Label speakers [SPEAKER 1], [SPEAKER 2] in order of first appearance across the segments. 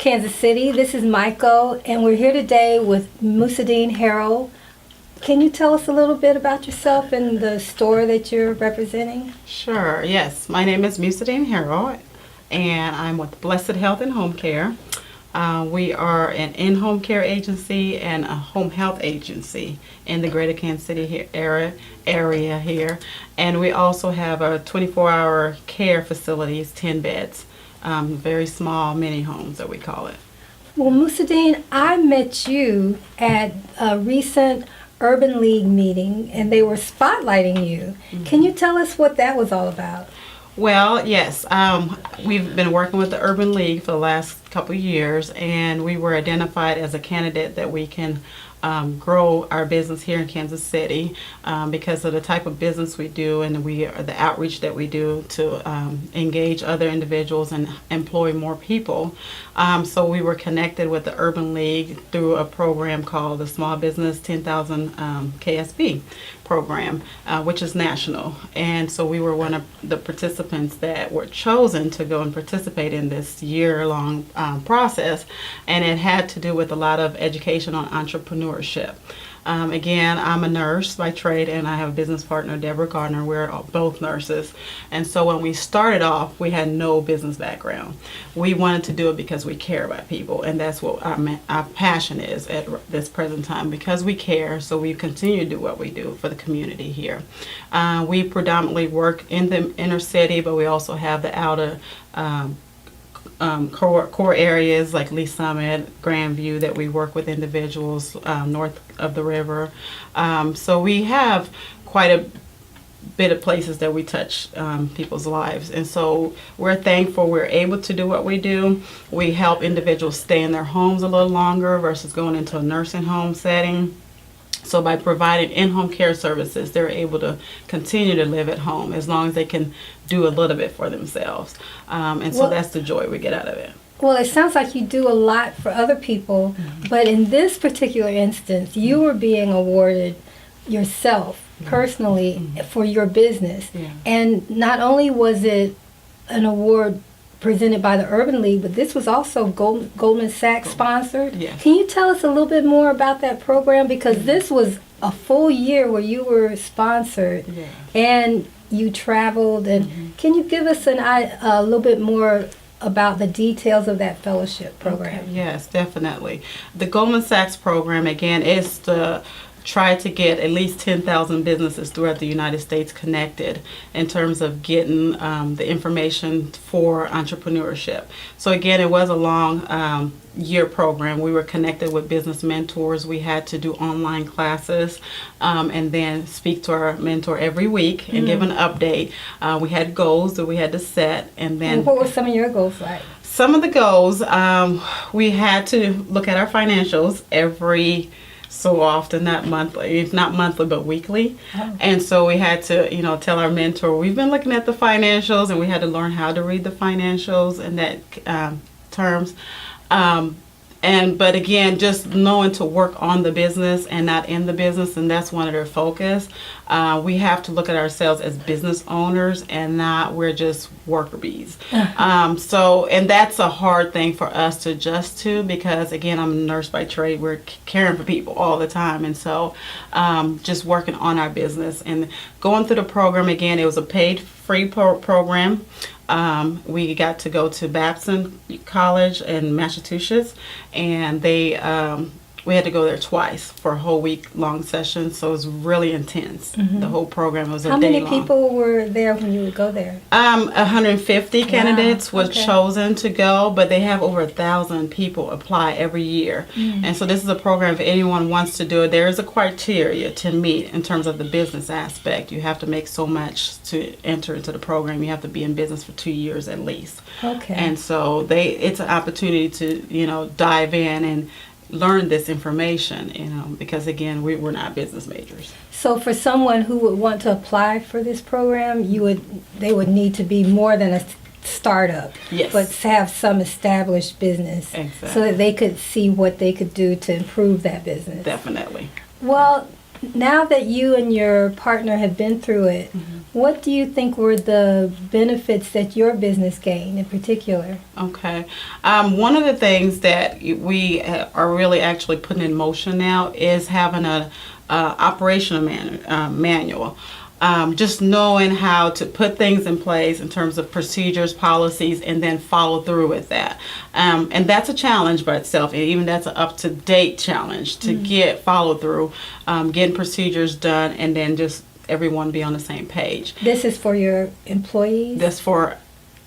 [SPEAKER 1] Kansas City. This is Michael, and we're here today with Musudeen Harrell. Can you tell us a little bit about yourself and the store that you're representing?
[SPEAKER 2] Sure, yes. My name is Musudeen Harrell, and I'm with Blessed Health and Home Care. We are an in-home care agency and a home health agency in the greater Kansas City area here. And we also have a 24-hour care facilities, 10 beds, very small mini homes that we call it.
[SPEAKER 1] Well, Musudeen, I met you at a recent Urban League meeting, and they were spotlighting you. Mm-hmm. Can you tell us what that was all about?
[SPEAKER 2] Well, yes. We've been working with the Urban League for the last couple of years, and we were identified as a candidate that we can grow our business here in Kansas City because of the type of business we do and the outreach that we do to engage other individuals and employ more people. So we were connected with the Urban League through a program called the Small Business 10,000 KSB program, which is national. And so we were one of the participants that were chosen to go and participate in this year-long process, and it had to do with a lot of education on entrepreneurship. Again, I'm a nurse by trade, and I have a business partner, Deborah Gardner. We're both nurses. And so when we started off, we had no business background. We wanted to do it because we care about people, and that's what our passion is at this present time, because we care, so we continue to do what we do for the community here. We predominantly work in the inner city, but we also have the outer core areas like Lee Summit, Grandview, that we work with individuals north of the river. So we have quite a bit of places that we touch people's lives, and so we're thankful we're able to do what we do. We help individuals stay in their homes a little longer versus going into a nursing home setting. So by providing in-home care services, they're able to continue to live at home as long as they can do a little bit for themselves. And so that's the joy we get out of it.
[SPEAKER 1] Well, it sounds like you do a lot for other people, but in this particular instance, you were being awarded yourself personally for your business. Yeah. And not only was it an award presented by the Urban League, but this was also Goldman Sachs sponsored. Yes. Can you tell us a little bit more about that program? Because this was a full year where you were sponsored and you traveled. And can you give us a little bit more about the details of that fellowship program?
[SPEAKER 2] Okay. Yes, definitely. The Goldman Sachs program, again, is to try to get at least 10,000 businesses throughout the United States connected in terms of getting the information for entrepreneurship. So again, it was a long year program. We were connected with business mentors. We had to do online classes and then speak to our mentor every week and give an update. We had goals that we had to set, and then...
[SPEAKER 1] And what were some of your goals like?
[SPEAKER 2] Some of the goals, we had to look at our financials every so often, not monthly, but weekly. Oh. And so we had to, tell our mentor, we've been looking at the financials, and we had to learn how to read the financials in that terms. But again, just knowing to work on the business and not in the business, and that's one of their focus. We have to look at ourselves as business owners and not we're just worker bees. And that's a hard thing for us to adjust to, because again, I'm a nurse by trade. We're caring for people all the time, and so just working on our business and going through the program. Again, it was a paid free program. We got to go to Babson College in Massachusetts, and we had to go there twice for a whole week-long session, so it was really intense. The whole program was a day long.
[SPEAKER 1] How many people were there when you would go there?
[SPEAKER 2] 150 candidates was chosen to go, but they have over 1,000 people apply every year. And so this is a program if anyone wants to do it. There is a criteria to meet in terms of the business aspect. You have to make so much to enter into the program. You have to be in business for 2 years at least. Okay. And so it's an opportunity to, dive in and learn this information, because again, we're not business majors.
[SPEAKER 1] So for someone who would want to apply for this program, they would need to be more than a startup, but have some established business, so that they could see what they could do to improve that business.
[SPEAKER 2] Definitely.
[SPEAKER 1] Well, now that you and your partner have been through it, what do you think were the benefits that your business gained in particular?
[SPEAKER 2] Okay. One of the things that we are really actually putting in motion now is having a operational manual. Just knowing how to put things in place in terms of procedures, policies, and then follow through with that. And that's a challenge by itself. And even that's an up-to-date challenge to get follow through, getting procedures done, and then just everyone be on the same page.
[SPEAKER 1] This is for your employees?
[SPEAKER 2] That's for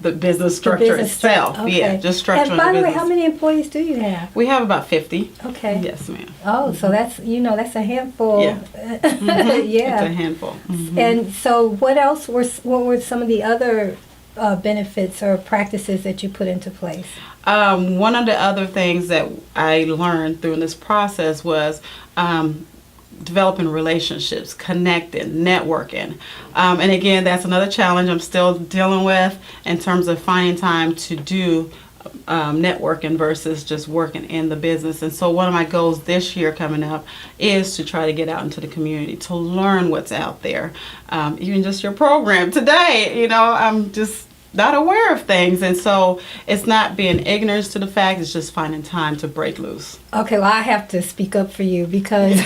[SPEAKER 2] the business structure itself.
[SPEAKER 1] Okay.
[SPEAKER 2] Yeah, just structuring
[SPEAKER 1] And by the way,
[SPEAKER 2] business.
[SPEAKER 1] how many employees do you have?
[SPEAKER 2] We have about 50.
[SPEAKER 1] Okay.
[SPEAKER 2] Yes, ma'am.
[SPEAKER 1] Oh, so that's a handful.
[SPEAKER 2] Yeah.
[SPEAKER 1] Yeah.
[SPEAKER 2] It's a handful.
[SPEAKER 1] And so what were some of the other benefits or practices that you put into place?
[SPEAKER 2] One of the other things that I learned through this process was developing relationships, connecting, networking. And again, that's another challenge I'm still dealing with in terms of finding time to do networking versus just working in the business. And so one of my goals this year coming up is to try to get out into the community, to learn what's out there. Even just your program today, I'm just not aware of things. And so it's not being ignorant to the fact, it's just finding time to break loose.
[SPEAKER 1] Okay, well, I have to speak up for you because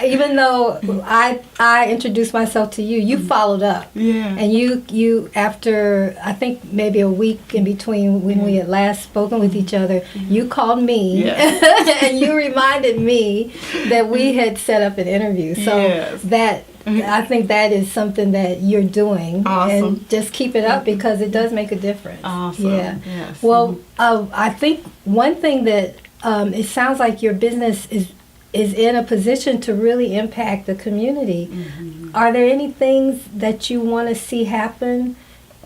[SPEAKER 1] even though I introduced myself to you, you followed up.
[SPEAKER 2] Yeah.
[SPEAKER 1] And you after, I think maybe a week in between when we had last spoken with each other, you called me and you reminded me that we had set up an interview. So that I think that is something that you're doing.
[SPEAKER 2] Awesome.
[SPEAKER 1] And just keep it up because it does make a difference.
[SPEAKER 2] Awesome.
[SPEAKER 1] Yeah.
[SPEAKER 2] Yes.
[SPEAKER 1] Well, I think one thing that it sounds like your business is in a position to really impact the community. Are there any things that you want to see happen,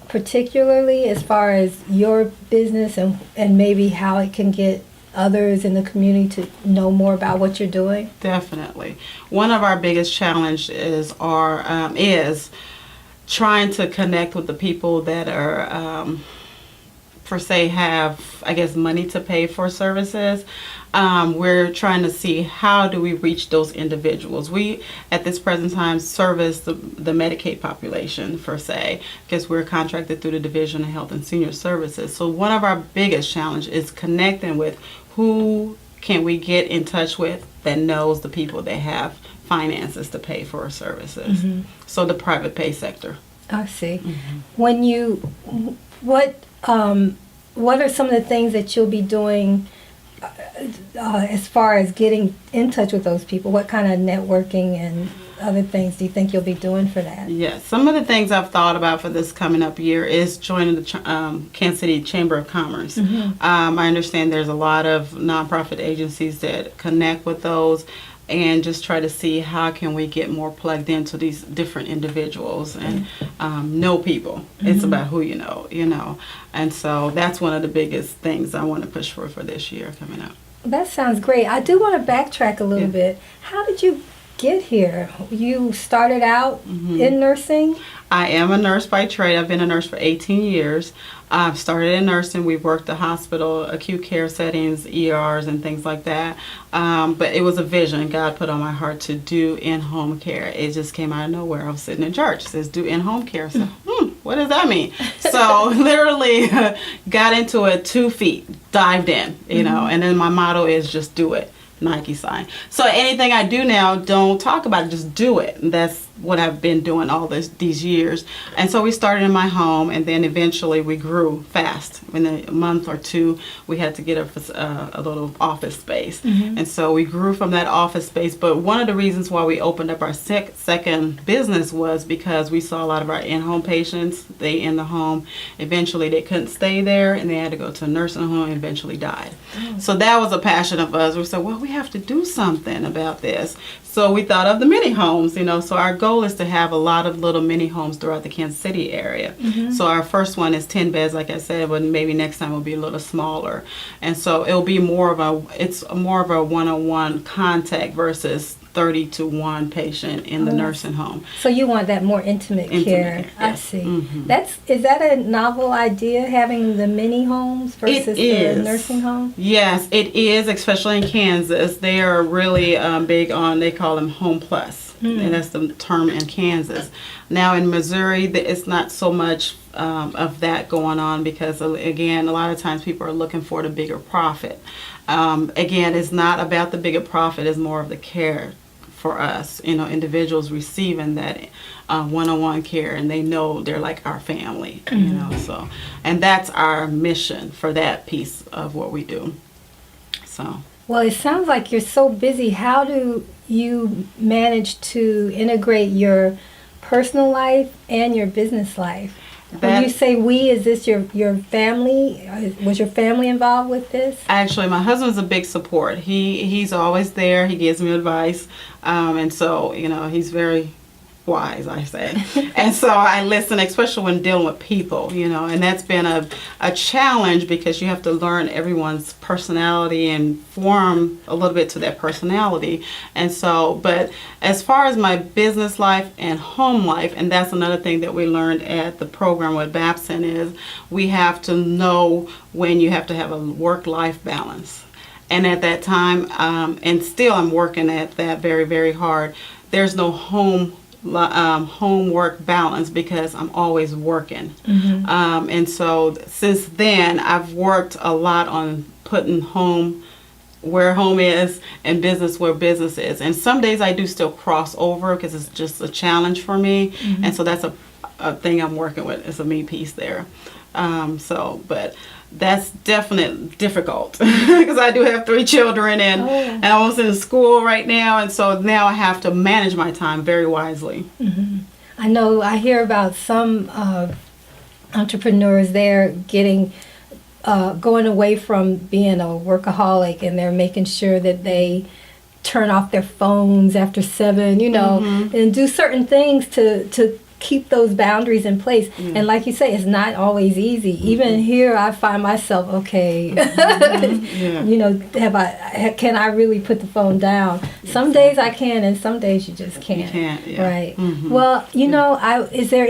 [SPEAKER 1] particularly as far as your business and maybe how it can get others in the community to know more about what you're doing?
[SPEAKER 2] Definitely. One of our biggest challenges is trying to connect with the people that are, per se, have, I guess, money to pay for services. We're trying to see how do we reach those individuals. We, at this present time, service the Medicaid population, per se, because we're contracted through the Division of Health and Senior Services. So one of our biggest challenges is connecting with who can we get in touch with that knows the people that have finances to pay for our services. So the private pay sector.
[SPEAKER 1] I see. When what are some of the things that you'll be doing as far as getting in touch with those people? What kind of networking and other things do you think you'll be doing for that?
[SPEAKER 2] Yes, some of the things I've thought about for this coming up year is joining the Kansas City Chamber of Commerce. I understand there's a lot of nonprofit agencies that connect with those, and just try to see how can we get more plugged into these different individuals and know people. It's about who you know. And so that's one of the biggest things I want to push for this year coming up.
[SPEAKER 1] That sounds great. I do want to backtrack a little bit. How did you get here? You started out in nursing?
[SPEAKER 2] I am a nurse by trade. I've been a nurse for 18 years. I've started in nursing. We've worked the hospital, acute care settings, ERs, and things like that. But it was a vision God put on my heart to do in-home care. It just came out of nowhere. I was sitting in church. It says, do in-home care. So, what does that mean? So, literally got into it 2 feet, dived in, and then my motto is just do it. Nike sign. So anything I do now, don't talk about it, just do it. And that's what I've been doing all these years. And so we started in my home, and then eventually we grew fast. In a month or two, we had to get a little office space. And so we grew from that office space. But one of the reasons why we opened up our second business was because we saw a lot of our in-home patients, they in the home, eventually they couldn't stay there, and they had to go to a nursing home and eventually died. So that was a passion of us. We said, well, we have to do something about this. So we thought of the mini homes, so our goal is to have a lot of little mini homes throughout the Kansas City area. So our first one is 10 beds, like I said, but maybe next time will be a little smaller. And so it'll be more of a one-on-one contact versus 30 to 1 patient in the nursing home.
[SPEAKER 1] So you want that more intimate care. I
[SPEAKER 2] Yes.
[SPEAKER 1] see.
[SPEAKER 2] Mhm.
[SPEAKER 1] Is that a novel idea, having the mini homes versus
[SPEAKER 2] It
[SPEAKER 1] the
[SPEAKER 2] is.
[SPEAKER 1] nursing home?
[SPEAKER 2] Yes, it is, especially in Kansas. They are really big on, they call them Home Plus, and that's the term in Kansas. Now in Missouri, it's not so much of that going on because, again, a lot of times people are looking for the bigger profit. Again, it's not about the bigger profit, it's more of the care for us, individuals receiving that one-on-one care, and they know they're like our family, so, and that's our mission for that piece of what we do, so.
[SPEAKER 1] Well, it sounds like you're so busy. How do you manage to integrate your personal life and your business life? When you say we, is this your family? Was your family involved with this?
[SPEAKER 2] Actually, my husband's a big support. He's always there. He gives me advice, and so he's very wise, I say. And so I listen, especially when dealing with people, and that's been a challenge because you have to learn everyone's personality and form a little bit to that personality. And so, but as far as my business life and home life, and that's another thing that we learned at the program with Babson, is we have to know when you have to have a work-life balance. And at that time, and still I'm working at that very, very hard, there's no homework balance because I'm always working. And so since then I've worked a lot on putting home where home is and business where business is, and some days I do still cross over because it's just a challenge for me. And so that's a thing I'm working with. It's a me piece there. But that's definitely difficult because I do have 3 children and I'm almost in school right now, and so now I have to manage my time very wisely.
[SPEAKER 1] I know I hear about some entrepreneurs there going away from being a workaholic, and they're making sure that they turn off their phones after 7, and do certain things to keep those boundaries in place. And like you say, it's not always easy. Even here, I find myself, okay, can I really put the phone down? Some days I can, and some days you just can't.
[SPEAKER 2] You can't, yeah.
[SPEAKER 1] Right. Well, is there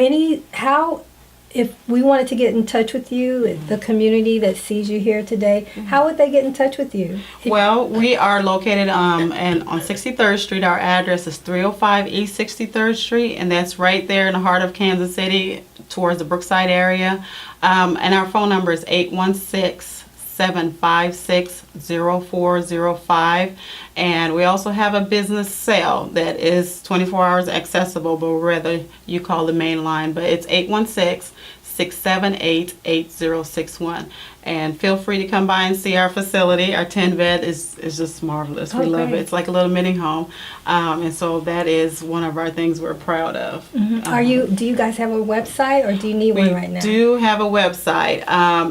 [SPEAKER 1] if we wanted to get in touch with you, the community that sees you here today, how would they get in touch with you?
[SPEAKER 2] Well, we are located on 63rd Street. Our address is 305 East 63rd Street, and that's right there in the heart of Kansas City towards the Brookside area. And our phone number is 816-756-0405. And we also have a business cell that is 24 hours accessible, but whether you call the main line, but it's 816-678-8061. And feel free to come by and see our facility. Our 10-bed is just marvelous. We love it. It's like a little mini home. And so that is one of our things we're proud of.
[SPEAKER 1] Do you guys have a website, or do you need one right now?
[SPEAKER 2] We do have a website.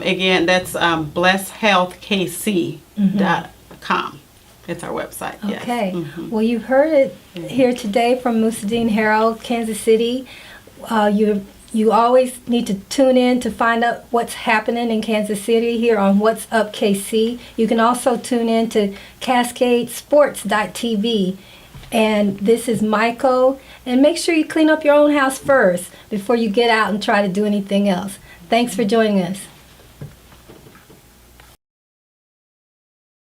[SPEAKER 2] Again, that's blesshealthkc.com. It's our website.
[SPEAKER 1] Okay.
[SPEAKER 2] Yes.
[SPEAKER 1] Well, you've heard it here today from Musudeen Harrell, Kansas City. You always need to tune in to find out what's happening in Kansas City here on What's Up KC. You can also tune in to CascadeSports.tv. And this is Michael. And make sure you clean up your own house first before you get out and try to do anything else. Thanks for joining us.